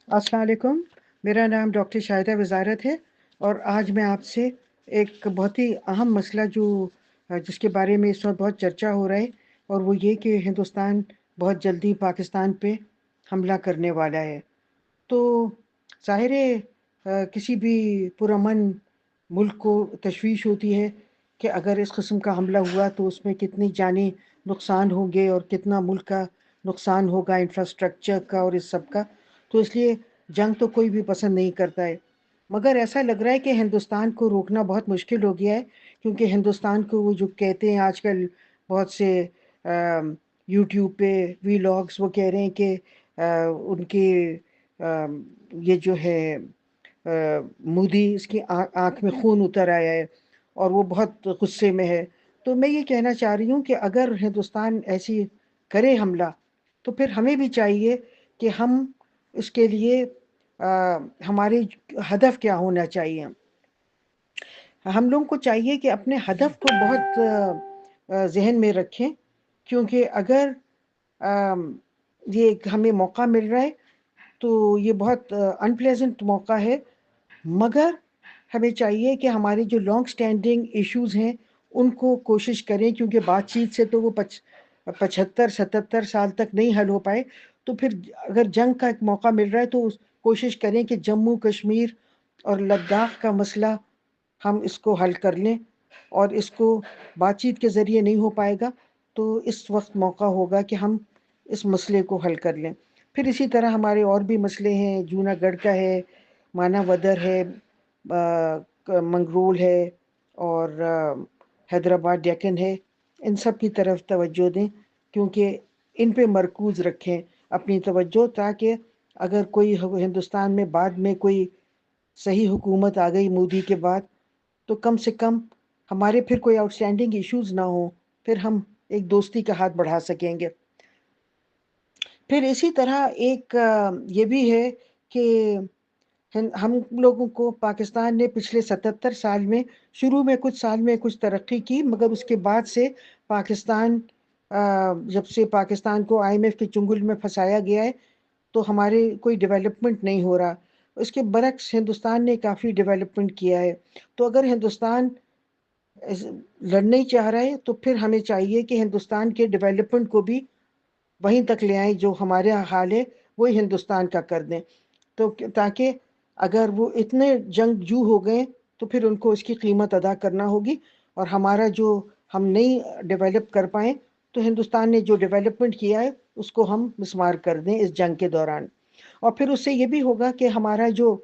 السلام علیکم، میرا نام ڈاکٹر شاہدہ وزارت ہے اور آج میں آپ سے ایک بہت ہی اہم مسئلہ جس کے بارے میں اس وقت بہت چرچا ہو رہا ہے، اور وہ یہ کہ ہندوستان بہت جلدی پاکستان پہ حملہ کرنے والا ہے۔ تو ظاہر ہے کسی بھی پرامن ملک کو تشویش ہوتی ہے کہ اگر اس قسم کا حملہ ہوا تو اس میں کتنی جانی نقصان ہوں گے اور کتنا ملک کا نقصان ہوگا، انفراسٹرکچر کا اور اس سب کا۔ تو اس لیے جنگ تو کوئی بھی پسند نہیں کرتا ہے، مگر ایسا لگ رہا ہے کہ ہندوستان کو روکنا بہت مشکل ہو گیا ہے، کیونکہ ہندوستان کو وہ جو کہتے ہیں آج کل بہت سے یوٹیوب پہ ویلاگس وہ کہہ رہے ہیں کہ ان کے یہ جو ہے مودی اس کی آنکھ میں خون اتر آیا ہے اور وہ بہت غصے میں ہے۔ تو میں یہ کہنا چاہ رہی ہوں کہ اگر ہندوستان ایسی کرے حملہ تو پھر ہمیں بھی چاہیے کہ ہم اس کے لیے ہمارے ہدف کیا ہونا چاہیے۔ ہم لوگوں کو چاہیے کہ اپنے ہدف کو بہت ذہن میں رکھیں، کیونکہ اگر یہ ہمیں موقع مل رہا ہے تو یہ بہت انپلیزنٹ موقع ہے، مگر ہمیں چاہیے کہ ہمارے جو لانگ سٹینڈنگ ایشوز ہیں ان کو کوشش کریں، کیونکہ بات چیت سے تو وہ 75-77 سال تک نہیں حل ہو پائے۔ تو پھر اگر جنگ کا ایک موقع مل رہا ہے تو کوشش کریں کہ جموں کشمیر اور لداخ کا مسئلہ ہم اس کو حل کر لیں، اور اس کو بات چیت کے ذریعے نہیں ہو پائے گا تو اس وقت موقع ہوگا کہ ہم اس مسئلے کو حل کر لیں۔ پھر اسی طرح ہمارے اور بھی مسئلے ہیں، جونا گڑھ کا ہے، مانا ودر ہے، منگرول ہے، اور حیدرآباد ڈیکن ہے۔ ان سب کی طرف توجہ دیں، کیونکہ ان پہ مرکوز رکھیں اپنی توجہ، تاکہ اگر کوئی ہندوستان میں بعد میں کوئی صحیح حکومت آ گئی مودی کے بعد تو کم سے کم ہمارے پھر کوئی آؤٹ اسٹینڈنگ ایشوز نہ ہوں، پھر ہم ایک دوستی کا ہاتھ بڑھا سکیں گے۔ پھر اسی طرح ایک یہ بھی ہے کہ ہم لوگوں کو پاکستان نے پچھلے 77 سال میں شروع میں کچھ سال میں کچھ ترقی کی، مگر اس کے بعد سے پاکستان جب سے پاکستان کو IMF کے چنگل میں پھنسایا گیا ہے تو ہمارے کوئی ڈیولپمنٹ نہیں ہو رہا۔ اس کے برعکس ہندوستان نے کافی ڈیولپمنٹ کیا ہے۔ تو اگر ہندوستان لڑنا ہی چاہ رہا ہے تو پھر ہمیں چاہیے کہ ہندوستان کے ڈیولپمنٹ کو بھی وہیں تک لے آئیں، جو ہمارے حال ہے وہی ہندوستان کا کر دیں، تو تاکہ اگر وہ اتنے جنگجو ہو گئے تو پھر ان کو اس کی قیمت ادا کرنا ہوگی، اور ہمارا جو ہم نہیں ڈیولپ کر پائیں تو ہندوستان نے جو ڈیولپمنٹ کیا ہے اس کو ہم مسمار کر دیں اس جنگ کے دوران۔ اور پھر اس سے یہ بھی ہوگا کہ ہمارا جو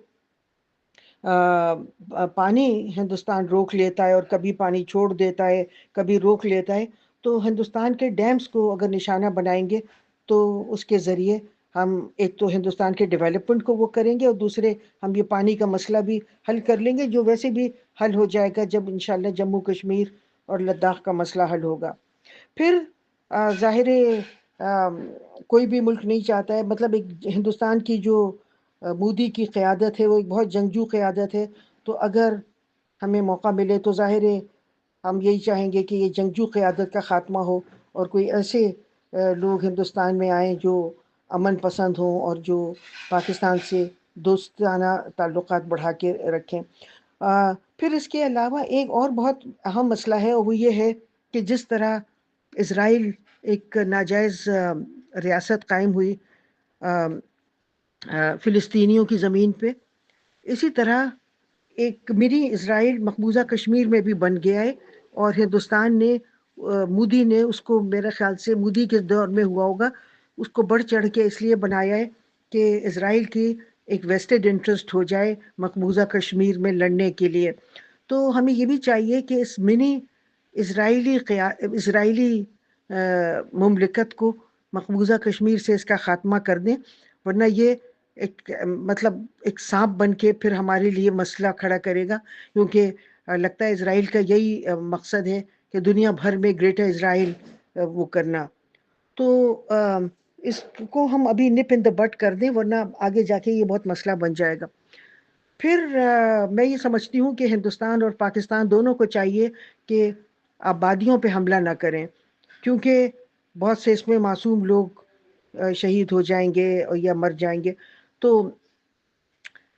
پانی ہندوستان روک لیتا ہے اور کبھی پانی چھوڑ دیتا ہے، کبھی روک لیتا ہے، تو ہندوستان کے ڈیمز کو اگر نشانہ بنائیں گے تو اس کے ذریعے ہم ایک تو ہندوستان کے ڈیولپمنٹ کو وہ کریں گے، اور دوسرے ہم یہ پانی کا مسئلہ بھی حل کر لیں گے، جو ویسے بھی حل ہو جائے گا جب انشاءاللہ جموں کشمیر اور لداخ کا مسئلہ حل ہوگا۔ پھر ظاہر کوئی بھی ملک نہیں چاہتا ہے، مطلب ایک ہندوستان کی جو مودی کی قیادت ہے وہ ایک بہت جنگجو قیادت ہے، تو اگر ہمیں موقع ملے تو ظاہر ہے ہم یہی چاہیں گے کہ یہ جنگجو قیادت کا خاتمہ ہو اور کوئی ایسے لوگ ہندوستان میں آئیں جو امن پسند ہوں اور جو پاکستان سے دوستانہ تعلقات بڑھا کے رکھیں۔ پھر اس کے علاوہ ایک اور بہت اہم مسئلہ ہے، اور وہ یہ ہے کہ جس طرح اسرائیل ایک ناجائز ریاست قائم ہوئی فلسطینیوں کی زمین پہ، اسی طرح ایک منی اسرائیل مقبوضہ کشمیر میں بھی بن گیا ہے، اور ہندوستان نے مودی نے اس کو، میرے خیال سے مودی کے دور میں ہوا ہوگا، اس کو بڑھ چڑھ کے اس لیے بنایا ہے کہ اسرائیل کی ایک ویسٹڈ انٹرسٹ ہو جائے مقبوضہ کشمیر میں لڑنے کے لیے۔ تو ہمیں یہ بھی چاہیے کہ اس منی اسرائیلی مملکت کو مقبوضہ کشمیر سے اس کا خاتمہ کر دیں، ورنہ یہ ایک مطلب ایک سانپ بن کے پھر ہمارے لیے مسئلہ کھڑا کرے گا، کیونکہ لگتا ہے اسرائیل کا یہی مقصد ہے کہ دنیا بھر میں گریٹر اسرائیل وہ کرنا۔ تو اس کو ہم ابھی نپ ان دا بٹ کر دیں، ورنہ آگے جا کے یہ بہت مسئلہ بن جائے گا۔ پھر میں یہ سمجھتی ہوں کہ ہندوستان اور پاکستان دونوں کو چاہیے کہ آبادیوں پہ حملہ نہ کریں، کیونکہ بہت سے اس میں معصوم لوگ شہید ہو جائیں گے یا مر جائیں گے۔ تو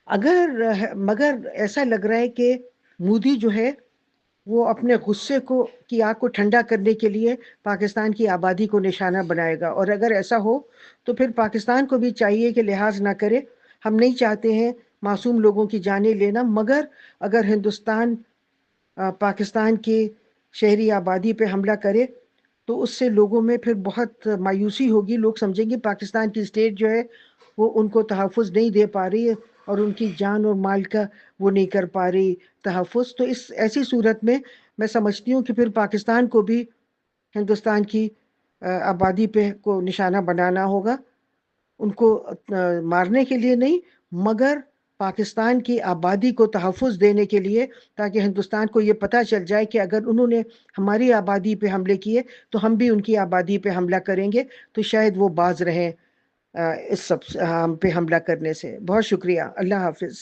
مگر ایسا لگ رہا ہے کہ مودی جو ہے وہ اپنے غصے کی آگ کو ٹھنڈا کرنے کے لیے پاکستان کی آبادی کو نشانہ بنائے گا، اور اگر ایسا ہو تو پھر پاکستان کو بھی چاہیے کہ لحاظ نہ کرے۔ ہم نہیں چاہتے ہیں معصوم لوگوں کی جانیں لینا، مگر اگر ہندوستان پاکستان کی شہری آبادی پہ حملہ کرے تو اس سے لوگوں میں پھر بہت مایوسی ہوگی۔ لوگ سمجھیں گے پاکستان کی اسٹیٹ جو ہے وہ ان کو تحفظ نہیں دے پا رہی ہے، اور ان کی جان اور مال کا وہ نہیں کر پا رہی تحفظ۔ تو اس ایسی صورت میں سمجھتی ہوں کہ پھر پاکستان کو بھی ہندوستان کی آبادی پہ کو نشانہ بنانا ہوگا، ان کو مارنے کے لیے نہیں، مگر پاکستان کی آبادی کو تحفظ دینے کے لیے، تاکہ ہندوستان کو یہ پتہ چل جائے کہ اگر انہوں نے ہماری آبادی پہ حملے کیے تو ہم بھی ان کی آبادی پہ حملہ کریں گے، تو شاید وہ باز رہیں اس سب ہم پہ حملہ کرنے سے۔ بہت شکریہ، اللہ حافظ۔